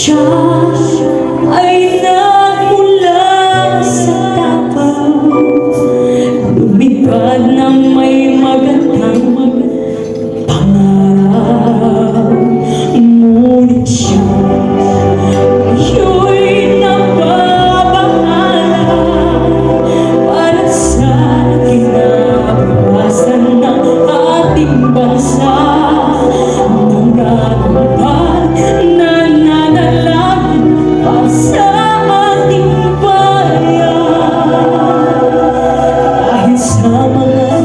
Siya ay nagmula sa Davao, lumipad ng may magandang pangarap. Ngunit siya ngayon nababahala para sa kinabukasan ng ating bansa. Sa ating bayan, dahil sa mga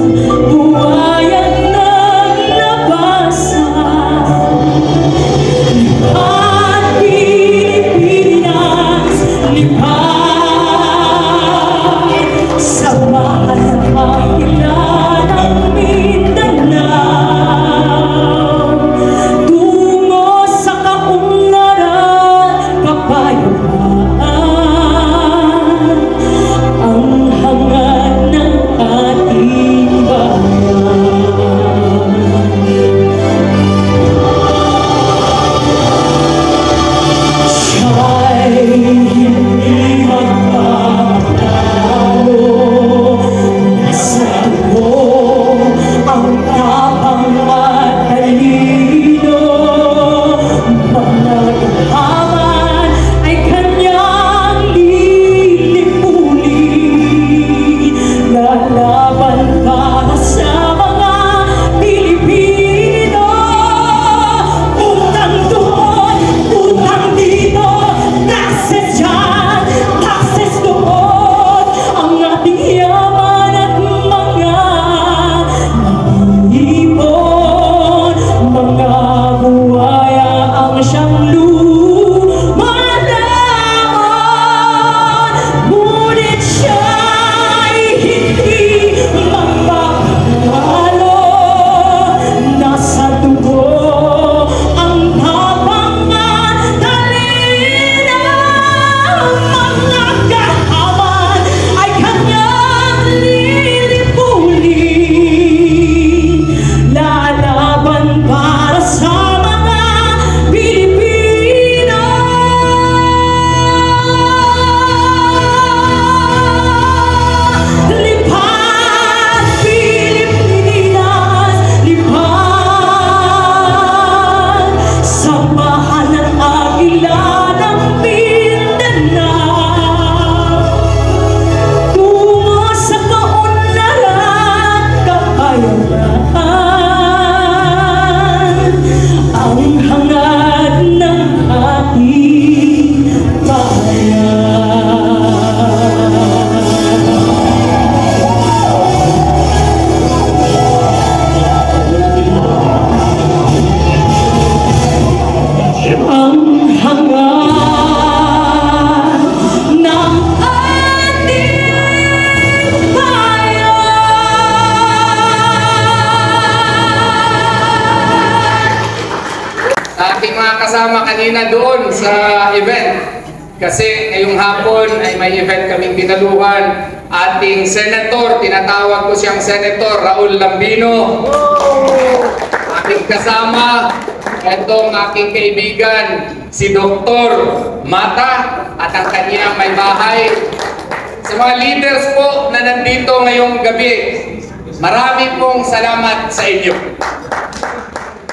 buhayan naglabasa at Pilipinas, lipat sa mahal na ilanang Mindanao, tungo sa kaunlaran, kapayapaan, ang hangad ng ating bayan. Siya'y hindi magpapatalo, nasa tubo ang tapang matalino. Mga kahaman ay kanyang lilipunin, lalaban para sa mga Pilipino. Utang doon, utang dito, taxes dyan, taxes doon, ang ating yaman at mga ipon. Mga buhaya ang siyang lumalaban, ngunit siya'y hindi magpapatalo. Nasa dugo ang tapangan, talino, mga kahaman ay kanyang lilipunin, lalaban para sa mga Pilipino. Lipat Pilipinas, lipat sa mahal ng agila ng Mindanao, tungo sa kaunlaran, kapayapaan, ang hangad ng ating bayan. Ang hangad ng ating bayan. Sa ating mga kasama kanina doon sa event. Kasi ngayong hapon ay may event kaming dinaluhan. Ating senator, tinatawag ko siyang Senator Raul Lambino. Aking kasama, itong aking kaibigan, si Dr. Mata at ang kaniyang may bahay. Sa mga leaders po na nandito ngayong gabi, marami pong salamat sa inyo.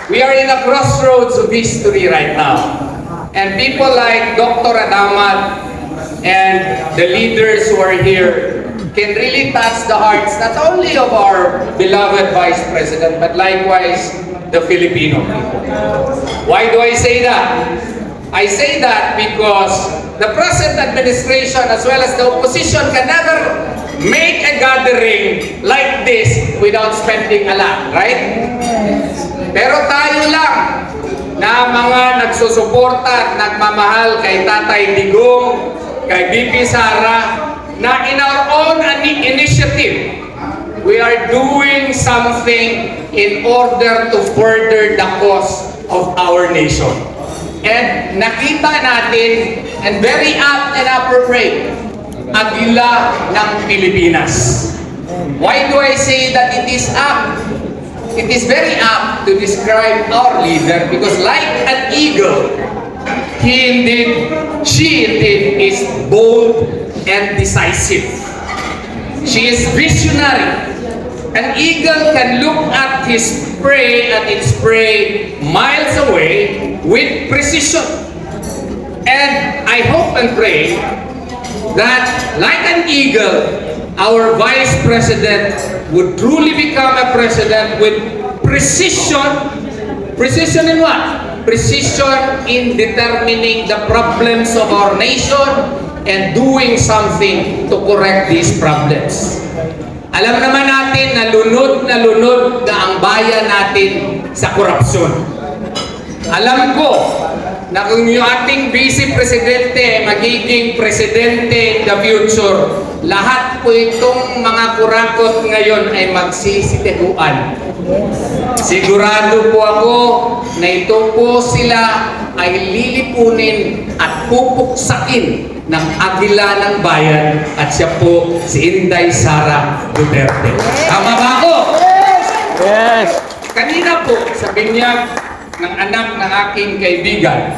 We are in a crossroads of history right now. And people like Dr. Adamat and the leaders who are here can really touch the hearts not only of our beloved Vice President, but likewise the Filipino people. Why do I say that? I say that because the present administration as well as the opposition can never make a gathering like this without spending a lot, right? Pero tayo lang na mga nagsusuporta at nagmamahal kay Tatay Digong, kay BP Sara, na in our own initiative, we are doing something in order to further the cause of our nation. And nakita natin, and very apt and appropriate, agila ng Pilipinas. Why do I say that it is apt? It is very apt to describe our leader because like an eagle, she indeed is bold and decisive. She is visionary. An eagle can look at its prey miles away with precision. And I hope and pray that like an eagle, our Vice President would truly become a president with precision. Precision in what? Precision in determining the problems of our nation and doing something to correct these problems. Alam naman natin na lunod na ang bayan natin sa korupsyon. Alam ko na kung yung ating Vice Presidente ay magiging presidente in the future, lahat po itong mga kurakot ngayon ay magsisitiguan. Sigurado po ako na ito po sila ay lilipunin at pupuksain ng agila ng bayan at siya po si Inday Sara Duterte. Tama ba ako? Yes! Kanina po sa binyag ng anak ng aking kaibigan,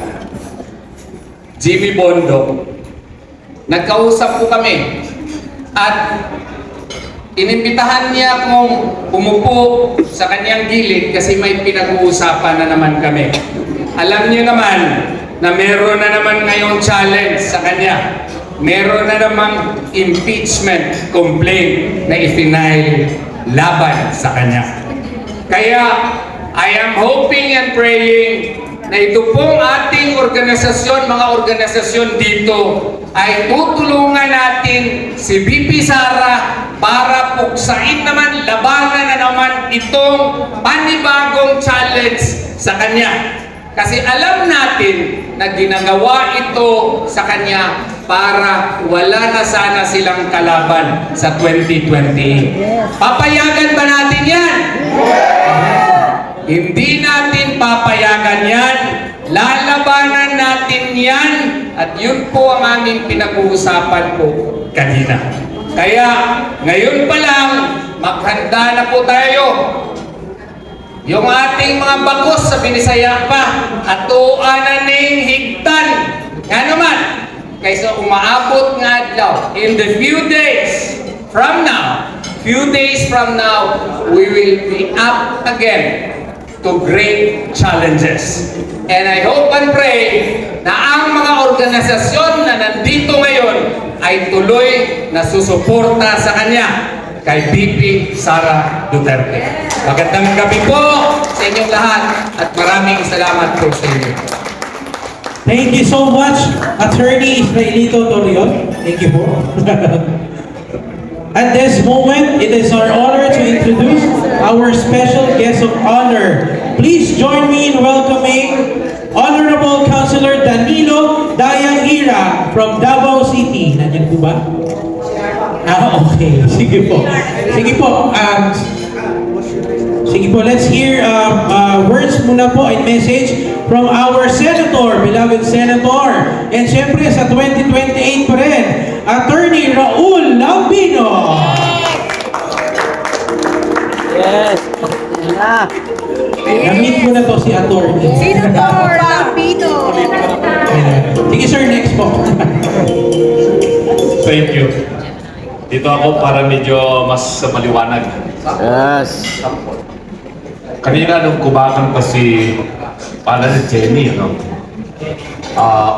Jimmy Bondo, nagkausap po kami at inimbitahan niya akong umupo sa kanyang gilid kasi may pinag-uusapan na naman kami. Alam niyo naman na meron na naman ngayong challenge sa kanya. Meron na namang impeachment complaint na ifinail laban sa kanya. Kaya I am hoping and praying na ito pong ating organisasyon, mga organisasyon dito, ay tutulungan natin si VP Sara para puksain naman, labanan na naman itong panibagong challenge sa kanya. Kasi alam natin na ginagawa ito sa kanya para wala na sana silang kalaban sa 2020. Papayagan ba natin yan? Hindi natin papayagan yan. Lalabanan natin yan. At yun po ang aming pinag-uusapan po kanina. Kaya ngayon pa lang, maghanda na po tayo. Yung ating mga bakos sa Binisaya pa, atuan na ning higtan. Nga naman, kaysa umaabot nga adlaw. In the few days from now, we will be up again to great challenges. And I hope and pray na ang mga organisasyon na nandito ngayon ay tuloy na susuporta sa kanya kay VP Sara Duterte. Magandang gabi po sa inyong lahat at maraming salamat po sa inyo. Thank you so much, Attorney Israelito Torion. Thank you po. At this moment, it is our honor to introduce our special guest of honor. Please join me in welcoming Honorable Councilor Danilo Dayang-Ira from Davao City. Nandiyan po ba? Okay. Sige po. Sige po. Sige po, let's hear words muna po and message from our Senator, beloved Senator. And syempre sa 2028 pa rin, Attorney Raul Lambino. Yes! Na! Namit mo na to si Attorney. Senator Lambino. Sige sir, next po. Thank you. Dito ako para medyo mas maliwanag. Yes! Kanina nung kumakanta pa si pala ni Jenny, no?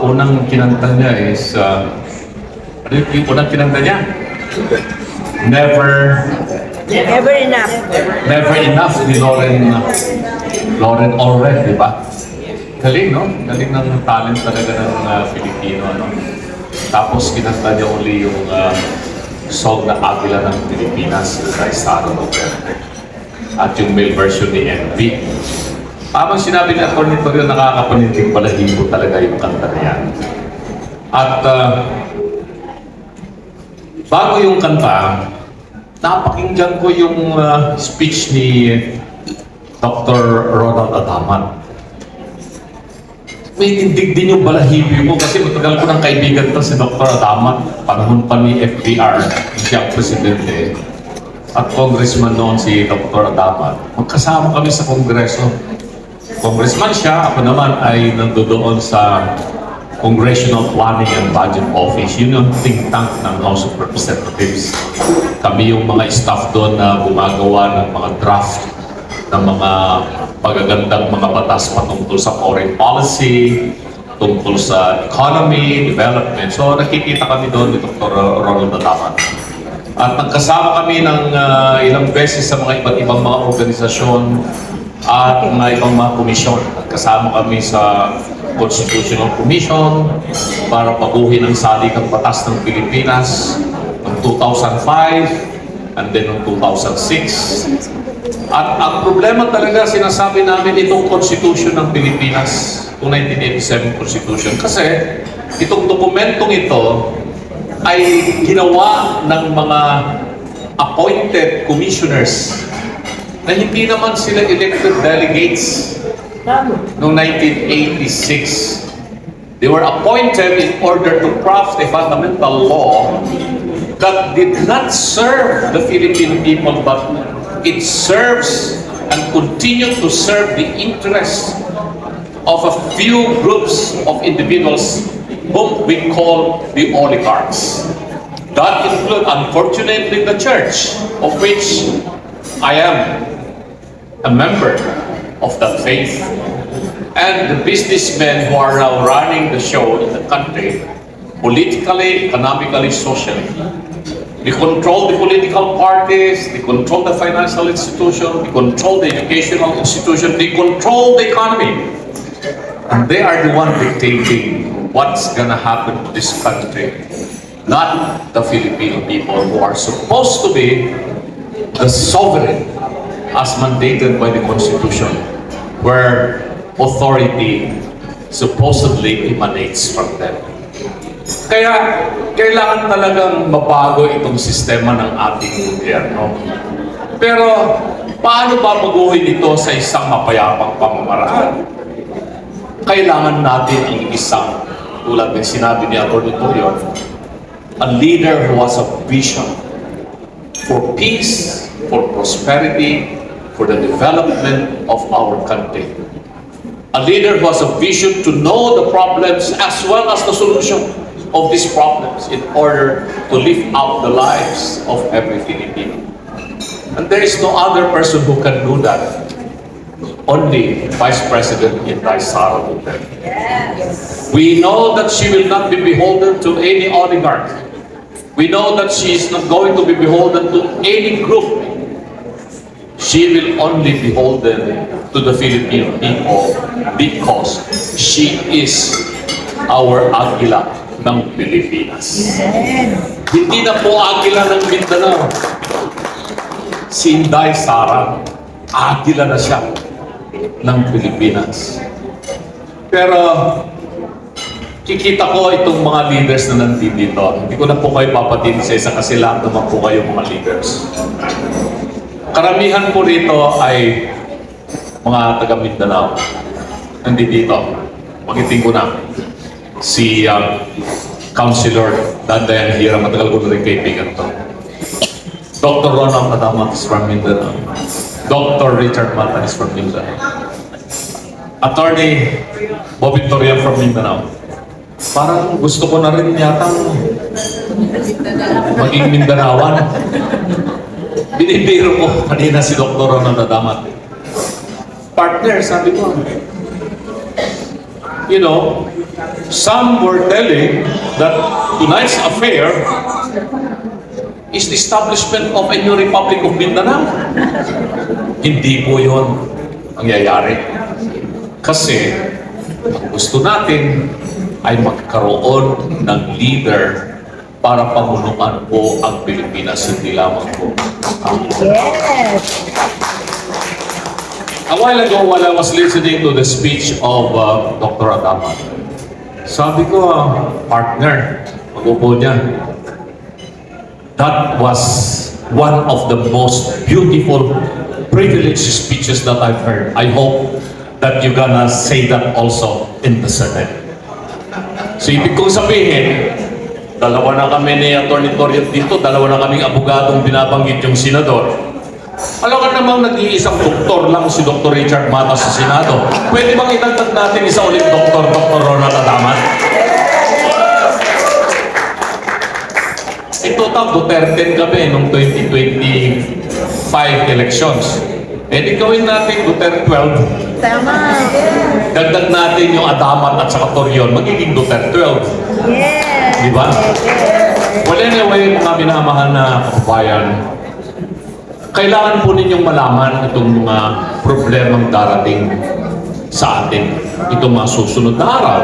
Unang kinanta niya is, ano yung unang kinanta niya? Never Enough ni Lauren Orre, di ba? Galing, no? Galing ng talent talaga ng Filipino, no? Tapos kinanta niya uli yung song na Agila ng Pilipinas kay Sara Duterte. At yung male version ni MV. Parang sinabi ni Atty. Torion, nakakapanindig balahibo talaga yung kanta na yan. At bago yung kanta, napakinggan ko yung speech ni Dr. Ronald Adaman. May tindig din yung balahibo ko kasi matagal ko ng kaibigan to si Dr. Adaman. Panahon pa ni FDR, siyang presidente. At congressman noon si Dr. Adaman. Magkasama kami sa kongreso. Congressman siya, ako naman ay nandoon sa Congressional Planning and Budget Office. Yun yung think tank ng House of Representatives. Kami yung mga staff doon na gumagawa ng mga draft ng mga pagagandang mga batas patungkol sa foreign policy, tungkol sa economy, development. So nakikita kami doon ni Dr. Ronald Nadamat. At nagkasama kami ng ilang beses sa mga iba't ibang mga organisasyon at mga ibang mga komisyon. Nagkasama kami sa Constitutional Commission para baguhin ang salikang batas ng Pilipinas noong 2005 and then noong 2006. At ang problema talaga sinasabi namin itong Constitution ng Pilipinas, itong 1987 Constitution, kasi itong dokumentong ito ay ginawa ng mga appointed commissioners na hindi naman sila elected delegates noong 1986. They were appointed in order to craft a fundamental law that did not serve the Philippine people, but it serves and continues to serve the interests of a few groups of individuals whom we call the oligarchs. That include, unfortunately, the church, of which I am a member of that faith, and the businessmen who are now running the show in the country, politically, economically, socially. They control the political parties, they control the financial institution, they control the educational institution, they control the economy. And they are the one dictating what's gonna happen to this country, not the Filipino people who are supposed to be the sovereign as mandated by the Constitution, where authority supposedly emanates from them. Kaya kailangan talagang mabago itong sistema ng ating gobyerno. Pero paano ba baguhin ito sa isang mapayapang pamamaraan? Kailangan natin ang isang, tulad ng sinabi ni Atty. Torrio, a leader who has a vision for peace, for prosperity, for the development of our country. A leader who has a vision to know the problems as well as the solution of these problems in order to lift up the lives of every Filipino. And there is no other person who can do that. Only Vice President Inday Sara Duterte. We know that she will not be beholden to any oligarch. We know that she is not going to be beholden to any group. She will only be beholden to the Filipino people because she is our Agila ng Pilipinas. Hindi na po Agila ng Mindanao. Si Inday Sara, Agila na siya ng Pilipinas. Pero kikita ko itong mga leaders na nandito. Hindi ko na po kayo papatin sa isa kasi lahat naman po kayo mga leaders. Karamihan po rito ay mga taga Mindanao. Nandito. Magiting ko na. Si Councilor Dandayan Hira, matagal ko na rin kaibigan to. Dr. Ronald Nadamat is from Mindanao. Dr. Richard Matan is from Mindanao. Attorney Bobby Torian from Mindanao. Parang gusto ko na rin yata maging Mindanaoan. Binibiro ko kanina si Dr. Ronald Nadamat. Partner, sabi ko, you know, some were telling that tonight's affair is the establishment of a new Republic of Mindanao. Hindi po yun ang yayari. Kasi ang gusto natin ay magkaroon ng leader para pamunuan po ang Pilipinas, hindi lamang po ang Yes. A while ago, while I was listening to the speech of Dr. Adamat, sabi ko, partner, mag-upo niya. That was one of the most beautiful, privileged speeches that I've heard. I hope that you're gonna say that also in the Senate. So ibig kong sabihin, dalawa na kami ni Atty. Torrio dito, dalawa na kaming abogadong binabanggit yung senador. Alam ka namang nag-iisang doktor lang si Dr. Richard Mata sa Senado. Pwede bang idagdag natin isa ulit Dr. Ronald Nadamat? ikaw, Duterte kami noong 2025 elections. Eh di gawin natin Duterte 12. Tama. Dagdag natin yung Adamat at saka Torion, magiging Duterte 12. Yes. Di ba? Well, anyway, mga minamahal na kababayan, kailangan po ninyong malaman itong mga problemang darating sa atin, itong mga susunod na araw.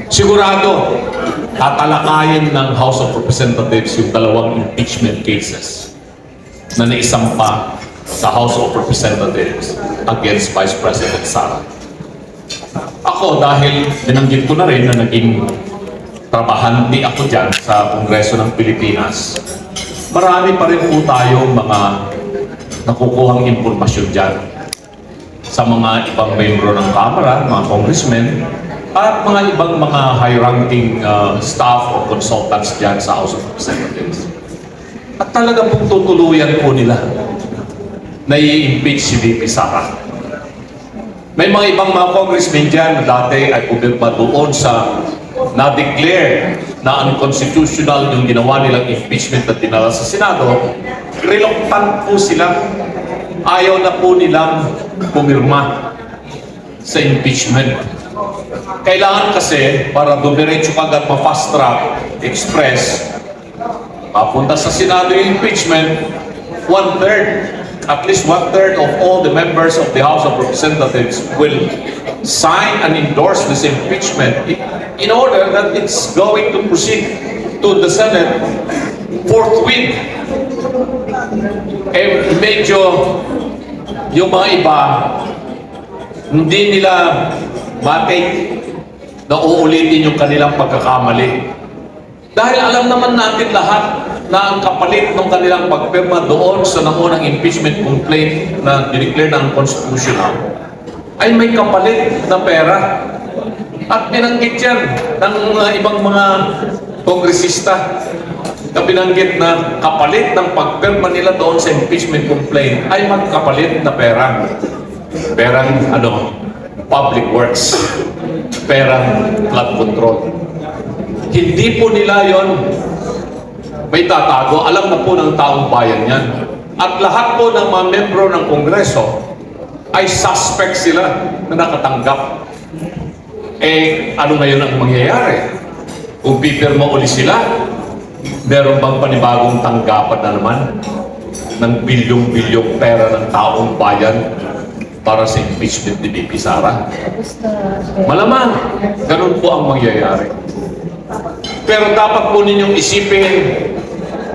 Sigurado, tatalakayin ng House of Representatives yung dalawang impeachment cases na naisampa sa House of Representatives against Vice President Sara. Ako, dahil binanggit ko na rin na naging trabahante ako dyan sa Kongreso ng Pilipinas, marami pa rin po tayong mga nakukuhang impormasyon dyan sa mga ibang membro ng Kamara, mga congressmen, at mga ibang mga high-ranking staff o consultants dyan sa House of Representatives. At talaga pong tutuluyan po nila na i-impeach si VP Sara. May mga ibang mga congressmen dyan na dati ay pumirma doon sa na-declare na unconstitutional yung ginawa nilang impeachment na dinala sa Senado. Reluctant po sila. Ayaw na po nilang pumirma sa impeachment. Kailangan kasi, para dumiretso kagad ma-fast track, express, papunta sa Senado yung impeachment, at least one-third of all the members of the House of Representatives will sign and endorse this impeachment in order that it's going to proceed to the Senate forthwith. Eh, medyo yung mga iba, hindi nila matake na uulitin yung kanilang pagkakamali. Dahil alam naman natin lahat na ang kapalit ng kanilang pagpirma doon sa nangunang impeachment complaint na dineclare ng constitutional ay may kapalit na pera. At binanggit yan ng ibang mga kongresista na binanggit na kapalit ng pagpirma nila doon sa impeachment complaint ay magkapalit na pera. Perang public works, perang flood control. Hindi po nila yon may tatago. Alam na po ng taong bayan yan. At lahat po ng mga membro ng Kongreso ay suspect sila na nakatanggap. Eh, ano ngayon ang mangyayari? Kung pipirma uli sila, meron bang panibagong tanggapan na naman ng bilyong-bilyong pera ng taong bayan para sa impeachment ni VP Sara? Malamang, ganun po ang mangyayari. Pero dapat po ninyong isipin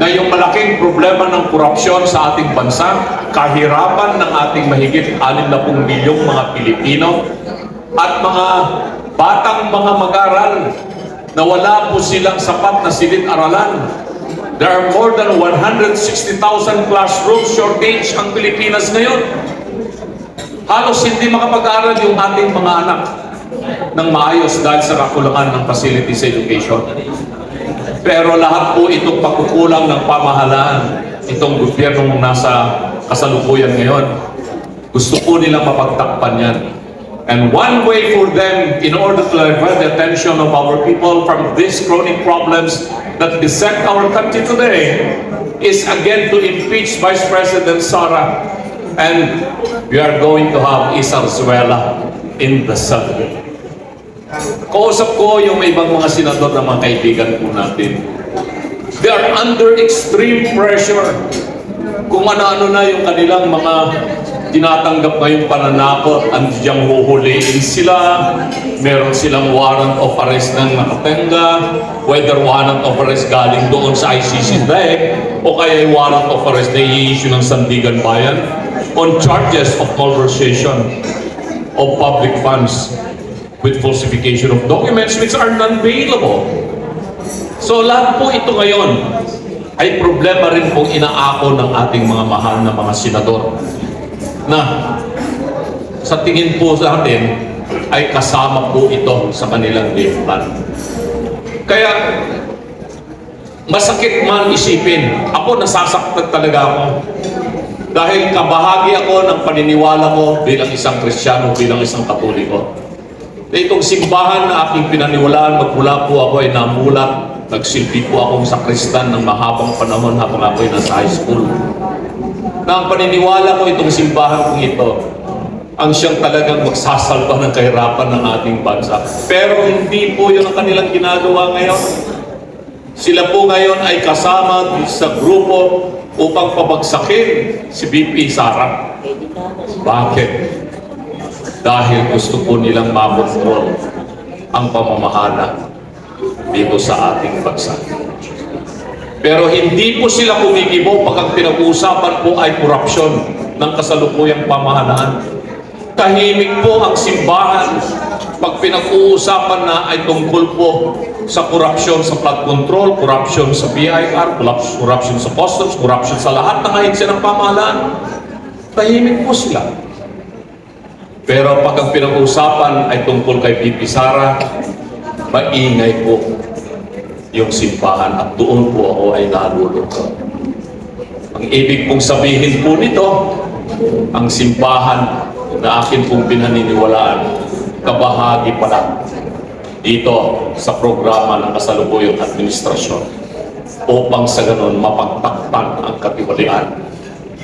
na yung malaking problema ng korupsyon sa ating bansa, kahirapan ng ating mahigit 60 milyong mga Pilipino at mga batang mga mag-aral na wala po silang sapat na silid-aralan. There are more than 160,000 classroom shortage ang Pilipinas ngayon. Halos hindi makapag-aral yung ating mga anak ng maayos dahil sa kakulangan ng facilities education. Pero lahat po itong pagkukulang ng pamahalaan, itong gobyernong nasa kasalukuyan ngayon, gusto po nilang mapagtakpan yan. And one way for them, in order to divert the attention of our people from these chronic problems that beset our country today, is again to impeach Vice President Sara. And we are going to have Isa Arzuela in the Senate. Kausap ko yung may ibang mga senador na mga kaibigan po natin. They are under extreme pressure. Kung ano-ano na yung kanilang mga tinatanggap ngayong pananakot, andiyan huhuliin sila, meron silang warrant of arrest ng nakatenga, whether warrant of arrest galing doon sa ICC DAEC, o kaya yung warrant of arrest na i-issue ng Sandigan Bayan on charges of malversation of public funds with falsification of documents which are non-bailable. So lahat po ito ngayon ay problema rin pong inaako ng ating mga mahal na mga senador na sa tingin po sa atin ay kasama po ito sa kanilang game plan. Kaya masakit man isipin, ako nasasaktan talaga ako dahil kabahagi ako ng paniniwala ko bilang isang Kristiyano, bilang isang Katoliko. Na itong simbahan na aking pinaniwalaan, magmula po ako ay namulat Nagsilbi po akong sakristan ng mahabang panahon habang ako'y nasa high school. Na ang paniniwala ko itong simbahan kong ito, ang siyang talagang magsasalba ng kahirapan ng ating bansa. Pero hindi po yun ang kanilang ginagawa ngayon. Sila po ngayon ay kasama sa grupo upang pabagsakin si VP Sara. Bakit? Dahil gusto po nilang makontrol ang pamamahala dito sa ating bansa. Pero hindi po sila kumikibo pag ang pinag-uusapan po ay korupsyon ng kasalukuyang pamahalaan. Tahimik po ang simbahan pag pinag-uusapan na ay tungkol po sa korupsyon sa flood control, korupsyon sa BIR, korupsyon sa customs, korupsyon sa lahat ng ahensya ng pamahalaan. Tahimik po sila. Pero pag ang pinag-uusapan ay tungkol kay VP Sara, maingay po yung simbahan at doon po ako ay nalulungkot. Ang ibig pong sabihin po nito, ang simbahan na akin pong pinaniniwalaan, kabahagi pala dito sa programa ng kasalukuyang administrasyon upang sa ganon mapagtakpan ang katiwalian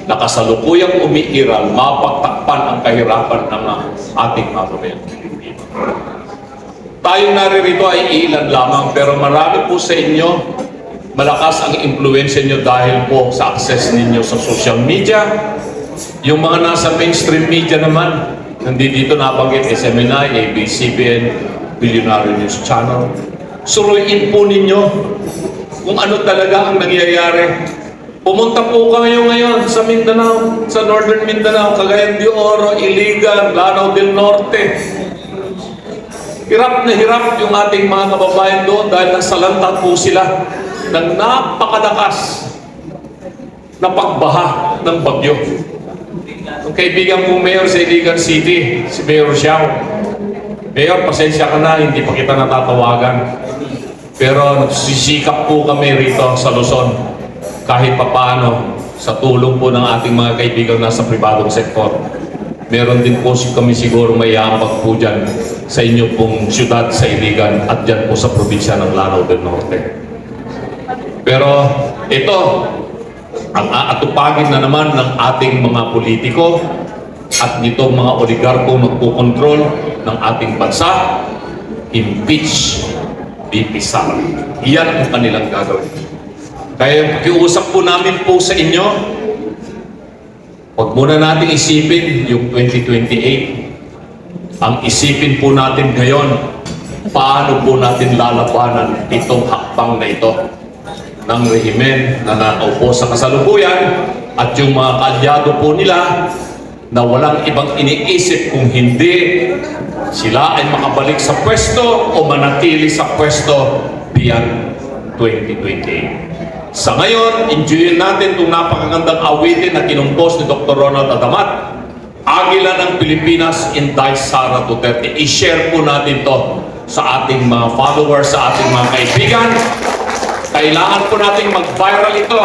na kasalukuyang umiiral, mapagtakpan ang kahirapan ng ating mga kabayan Pilipino. Tayong naririto ay ilan lamang, pero marami po sa inyo, malakas ang impluensya nyo dahil po sa access ninyo sa social media. Yung mga nasa mainstream media naman, nandito nabanggit SMNI, ABS-CBN, Billionaire News Channel. Suruin po ninyo kung ano talaga ang nangyayari. Pumunta po kayo ngayon sa Mindanao, sa Northern Mindanao, Cagayan de Oro, Iligan, Lanao del Norte. Hirap na hirap yung ating mga kababayan doon dahil nasalanta po sila ng napakalakas na pagbaha ng bagyo. Ang kaibigan kong mayor sa Iligan City, si Mayor Xiao. Mayor, pasensya ka na, hindi pa kita natatawagan. Pero nagsisikap po kami rito sa Luzon kahit papaano sa tulong po ng ating mga kaibigan nasa pribadong sektor. Meron din po kami siguro may yapak po dyan sa inyo pong syudad sa Iligan at dyan po sa probinsya ng Lanao del Norte. Pero ito, ang aatupagin na naman ng ating mga politiko at nitong mga oligarko magkukontrol ng ating bansa, impeach VP Sara. Iyan ang kanilang gagawin. Kaya pakiusap po namin po sa inyo, huwag muna natin isipin yung 2028. Ang isipin po natin ngayon, paano po natin lalabanan itong hakbang na ito ng rehimen na nakaupo sa kasalukuyan at yung mga kaalyado po nila na walang ibang iniisip kung hindi sila ay makabalik sa pwesto o manatili sa pwesto beyond 2028. Sa ngayon, enjoyin natin itong napakagandang awitin na kinumpos ni Dr. Ronald Adamat, Agila ng Pilipinas, Inday Sara Duterte. I-share po natin to sa ating mga followers, sa ating mga kaibigan. Kailangan po natin mag-viral ito.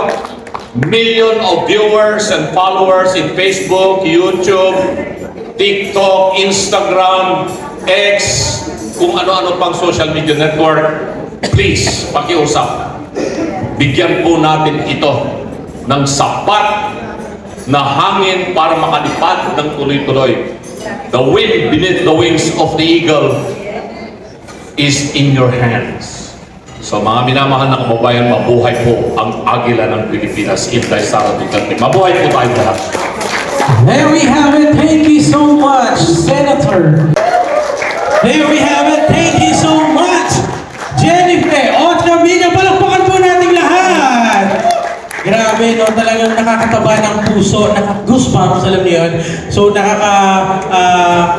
Million of viewers and followers in Facebook, YouTube, TikTok, Instagram, X, kung ano-ano pang social media network. Please, pakiusap. Bigyan po natin ito ng sapat na hangin para makalipad ng tuloy-tuloy. The wind beneath the wings of the eagle is in your hands. So mga minamahal na kababayan, mabuhay po ang Agila ng Pilipinas, Inday Sara Duterte. Mabuhay po tayo lahat. There we have it. Thank you so much, Senator. There we have it. Thank you so much, Jennifer Otravina. Palakpakan po natin lahat. Grabe, no? Talagang nakakataba ng puso, goosebumps, alam niyo yun. So,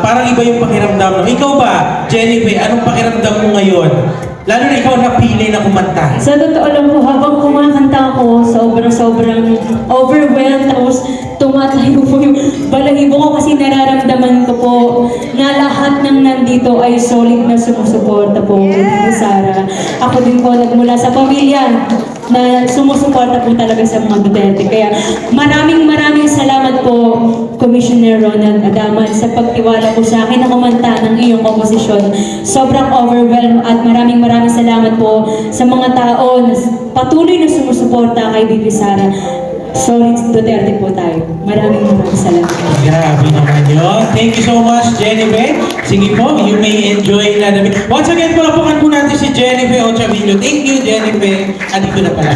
parang iba yung pakiramdam. No? Ikaw ba, Jennifer, anong pakiramdam mo ngayon? Lalo na ikaw napili na kumanta. Sa totoo lang po, habang kumakanta ako, sobrang overwhelmed. Tapos tumatayo po yung balahibo ko kasi nararamdaman ko po na lahat ng nandito ay solid na sumusuporta po. Sara. Ako din po nagmula sa pamilya na sumusuporta po talaga sa mga Duterte. Kaya maraming salamat po, Commissioner Ronald Adaman, sa pagtiwala po sa akin na kumanta ng iyong komposisyon. Sobrang overwhelmed at maraming salamat po sa mga tao na patuloy na sumusuporta kay VP Sara. Solid Duterte po tayo. Maraming salamat. Grabe naman yun. Thank you so much, Jennifer. Sige po, you may enjoy na namin. Once again, palapakan po natin si Jennifer Ochavillo. Thank you, Jennifer. Dito na pala.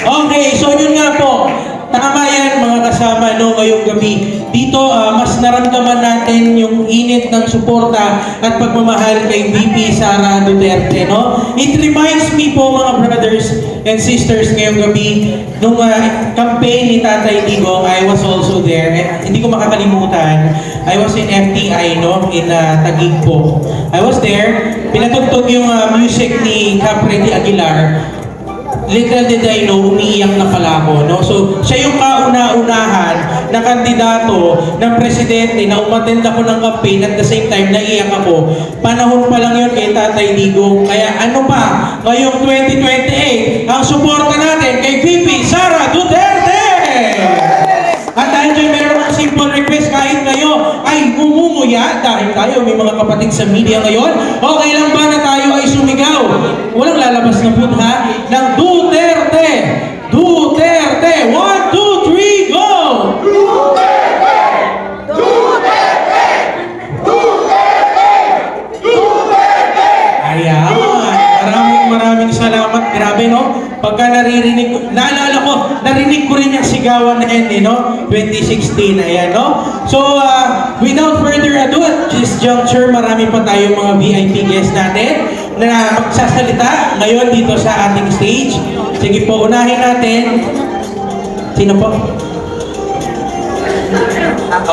Okay, so yun nga po. Tama yan, mga kasama, no, ngayong gabi. Dito, mas naramdaman natin yung init ng suporta at pagmamahal kay VP Sara Duterte, no? It reminds me po, mga brothers and sisters, ngayong gabi, nung campaign ni Tatay Digong, I was also there. Hindi ko makakalimutan. I was in FTI, no, in Taguig po. I was there. Pinatugtog yung music ni Cap Freddy Aguilar. Little did I know, umiiyak na pala ako, no? So, siya yung kauna-unahan na kandidato ng presidente na umattend ako ng campaign at the same time naiyak ako. Panahon pa lang yun kay Tatay Digong. Kaya ano pa, ngayong 2028, ang suporta natin kay VP Sara Duterte! At dahil dyan, meron akong simple request kahit kayo ay umumuya dahil tayo may mga kapatid sa media ngayon. Okay lang ba na tayo ay sumigaw? Walang lalabas na po ha? Ng Duterte! Duterte! 1, 2, 3, go! Duterte! Duterte! Duterte! Duterte! Ayan! Maraming salamat. Grabe, no? Pagka naririnig ko, naalala ko, narinig ko rin yung sigawan na yan, no? 2016, ayan, no? So, without further ado, at this juncture, marami pa tayong mga VIP guests natin na magsasalita ngayon dito sa ating stage. Sige po, unahin natin. Sino po?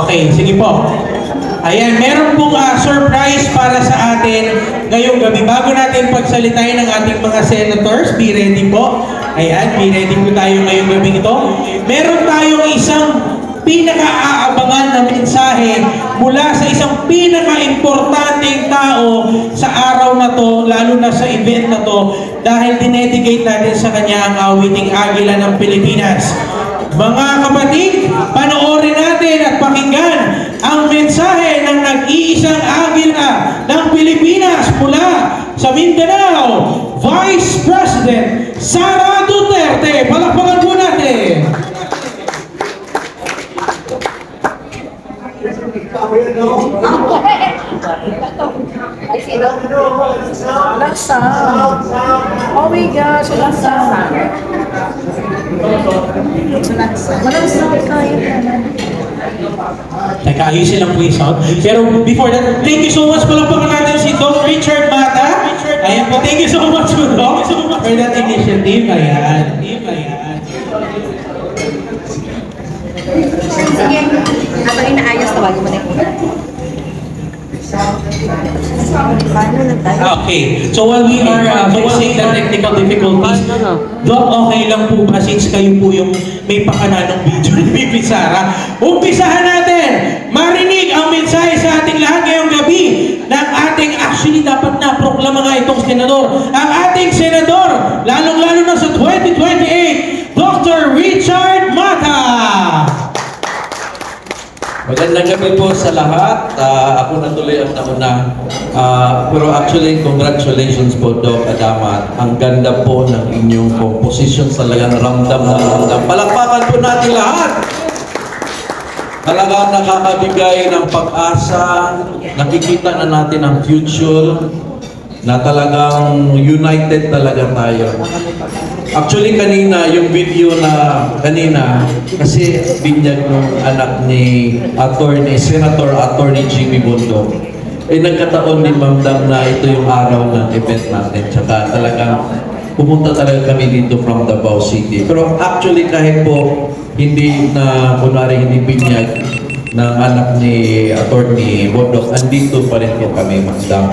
Okay, sige po. Ayan, meron pong surprise para sa atin ngayong gabi. Bago natin pagsalitain ng ating mga senators, be ready po. Ayan, be ready po tayo ngayong gabi ito. Meron tayong isang pinaka-aabangan na mensahe mula sa isang pinaka-importanteng tao sa araw na to, lalo na sa event na to, dahil dinedicate natin sa kanya ang awiting Agila ng Pilipinas. Mga kapatid, panoorin natin at pakinggan ang mensahe ng nag-iisang Agila ng Pilipinas mula sa Mindanao, Vice President Sara Duterte. Palakpakan po natin! Laksa. Oh my gosh, laksa. Malaksa kayo. Teka, ayusin lang po yung sound. Pero before that, thank you so much. Palakpakan natin si Doc Richard Mata. Ayan po, thank you so much po, Doc, for that initiative. Ayan. Sige, habang inaayos, tawagin mo na yung Okay, so while we are facing the technical difficulties, Doc, okay lang po ba since kayo po yung may pakana ng video ni VP Sara? Umpisahan natin! Marinig ang mensahe sa ating lahat ngayong gabi ng ating, actually dapat na proklama nga itong senador, ang ating senador, lalong-lalo na sa 2028, Dr. Richard Mata! Magandang gabi po sa lahat. Ako na tuloy ang nauna. Pero actually, congratulations po, Doc Adaman. Ang ganda po ng inyong composition. Talagang ramdam na ramdam. Palakpakan po natin lahat. Talagang nakakabigay ng pag-asa. Nakikita na natin ang future na talagang united talaga tayo. Actually, kanina, yung video na kanina, kasi binyag ng anak ni Senator Attorney Jimmy Bondo, nagkataon din Ma'am Dam na ito yung araw ng event natin. Tsaka talagang pumunta talaga kami dito from Davao City. Pero actually, kahit po hindi na, kunwari hindi binyag ng anak ni Attorney Bondo, andito pa rin po kami, Ma'am Dam.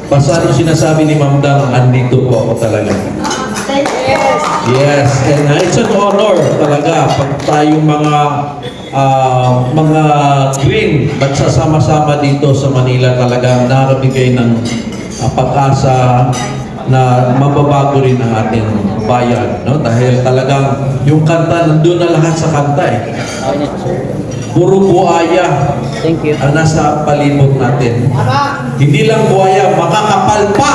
Basta ano sinasabi ni Ma'am Dam, andito po ako talaga. Yes, and it's an honor talaga pag tayong mga green nagsasama-sama dito sa Manila, talagang nakabigay ng pag-asa na mababago rin ang ating bayan, no? Dahil talagang yung kanta, nandun na lahat sa kanta eh. Puro buhaya ang nasa palibot natin. Hindi lang buhaya, makakapal pa!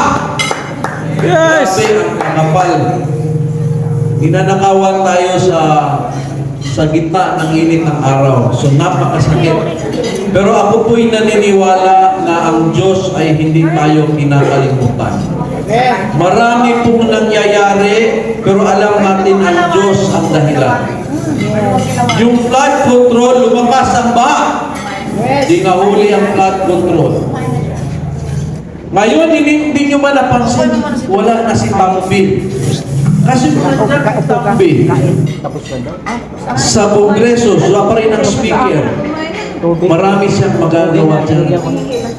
Yes! Grabe ang kakapal. Ninanakawan tayo sa gitna ng init ng araw. So napakasakit. Pero ako po'y naniniwala na ang Diyos ay hindi tayo kinakalimutan. Marami pong nangyayari, pero alam natin ang Diyos ang dahilan. Yung flood control, lumakas ang baha. Di nga huli ang flood control. Ngayon, hindi nyo ba napansin, wala na si Tambi. Kasi Tambi, sa Kongreso, wala pa rin ang speaker. Marami siyang magagawa dyan.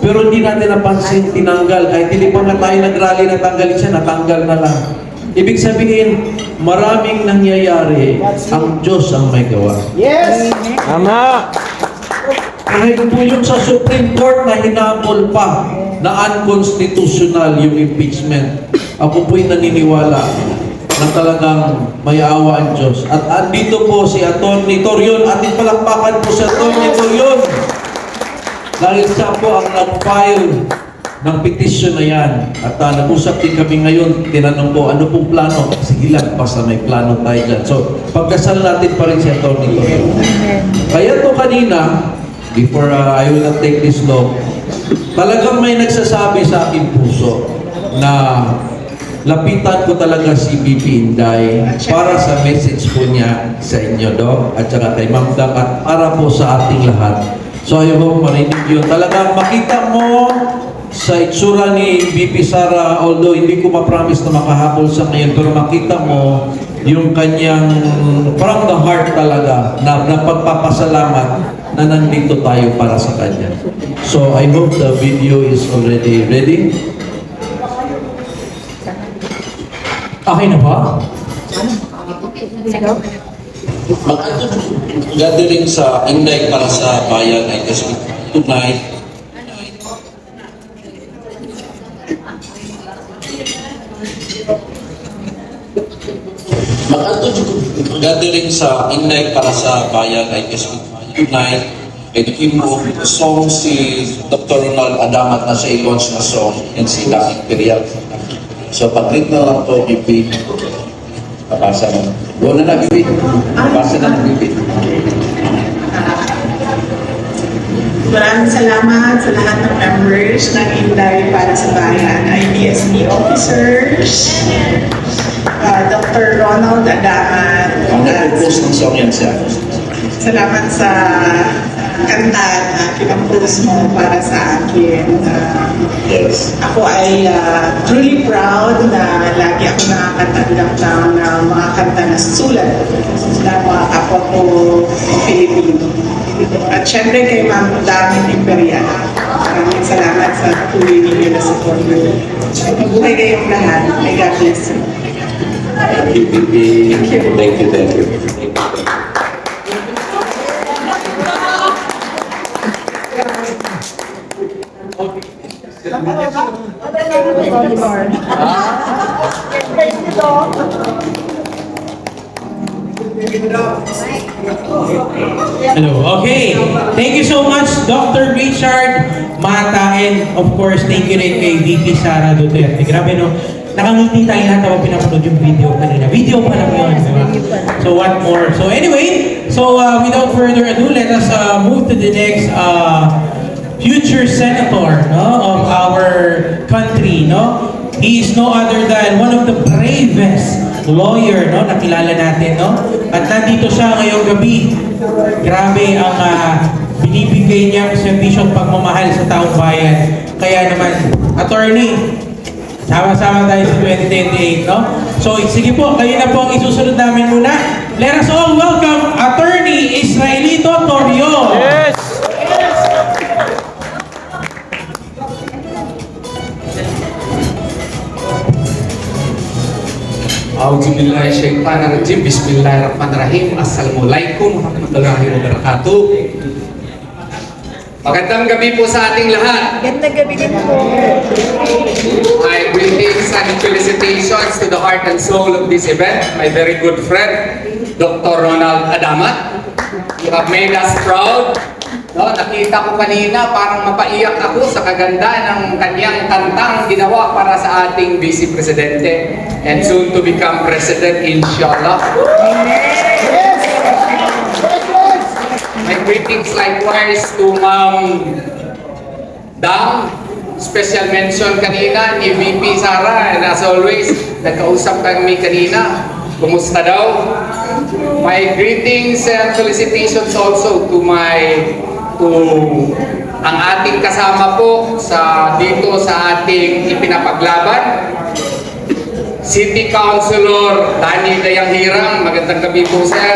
Pero hindi natin napansin, tinanggal. Kahit hindi pa nga tayo nag-rally, natanggalin siya, natanggal na lang. Ibig sabihin, maraming nangyayari, ang Diyos ang may gawa. Tama! Kahit po yung sa Supreme Court na hinabol pa na unconstitutional yung impeachment, ako po'y naniniwala na talagang may awa ang Diyos. At andito po si Atty. Torion. Ating palakpakan po si Atty. Torion. Dahil siya po ang nag-file ng petition na yan. At nag-usap din kami ngayon, tinanong ko, ano pong plano? Sige lang, basta may plano tayo dyan. So, pagkasal natin pa rin si Atty. Torion. Kaya to kanina, before I will not take this long, talagang may nagsasabi sa aking puso na lapitan ko talaga si BP Inday para sa message po niya sa inyo, Doc, at saka kay Ma'am Doc, at para po sa ating lahat. So I hope marinig yun. Talagang makita mo sa itsura ni BP Sara, although hindi ko ma-promise na makahabol sa ngayon, pero makita mo yung kanyang from the heart talaga na pagpapasalamat na nandito tayo para sa kanya. So I hope the video is already ready. Okay na ba? Gathering sa Inday para sa bayan ay kasi tonight. Gathering sa Inday para sa bayan ay kasi tonight ay naging song si Dr. Ronald Adamat na siya i-launch na song yan sila Imperial. So pag-read na lang po, BP. Papasa na. Go na na, BP. Papasa na, BP. Maraming salamat sa lahat ng members ng Inday para sa Bayan, IDSP officers, Dr. Ronald Adamat. Ang nag-post ng song yan siya. Salamat sa kanta na kinampose mo para sa akin. Yes. Ako ay truly proud na lagi ako nakakatanggap ng mga kanta na sulat ng mga kapwa ko Pilipino. At syempre kay Ma'am Damin Imperial. Maraming salamat sa tuloy ninyo na support. Mabuhay kayong lahat. May God bless you. Thank you, BP. Thank you, thank you. Hello. Okay. Thank you so much, Dr. Richard Mata, and of course, thank you rin kay VP Sara Duterte. Grabe, no? Nakangiti tayo lahat habang pinapanood yung video kanina. Video pa lang yun, di ba? So what more? So anyway, without further ado, let us move to the next future senator, no, of our country, no? He is no other than one of the bravest lawyer, no, nakilala natin, no? At nandito siya ngayong gabi. Grabe ang binibigay niyang servisyo at pagmamahal sa taong bayan. Kaya naman, attorney, sama-sama tayo sa 2028, no? So, sige po, kayo na po ang isusunod namin muna. Let us all welcome Attorney Israelito Torion. Yes! A'udzubillahisyaitanirrajim. Bismillahirrahmanirrahim. Assalamualaikum warahmatullahi wabarakatuh. Magandang gabi po sa ating lahat. Ganda gabi din po. My greetings and felicitations the heart and soul of this event, my very good friend, Dr. Ronald Adamat. You have made us proud. No, nakita ko kanina, parang mapaiyak ako sa kaganda ng kanyang kantang ginawa para sa ating Vice Presidente and soon to become President, inshallah. My greetings likewise to Ma'am Dang. Special mention kanina ni VP Sara, and as always, nagkausap kami kanina. Kumusta daw? My greetings and felicitations also to ang ating kasama po dito sa ating ipinapaglaban, City Councilor Danny Dayanghirang. Magandang gabi po, sir.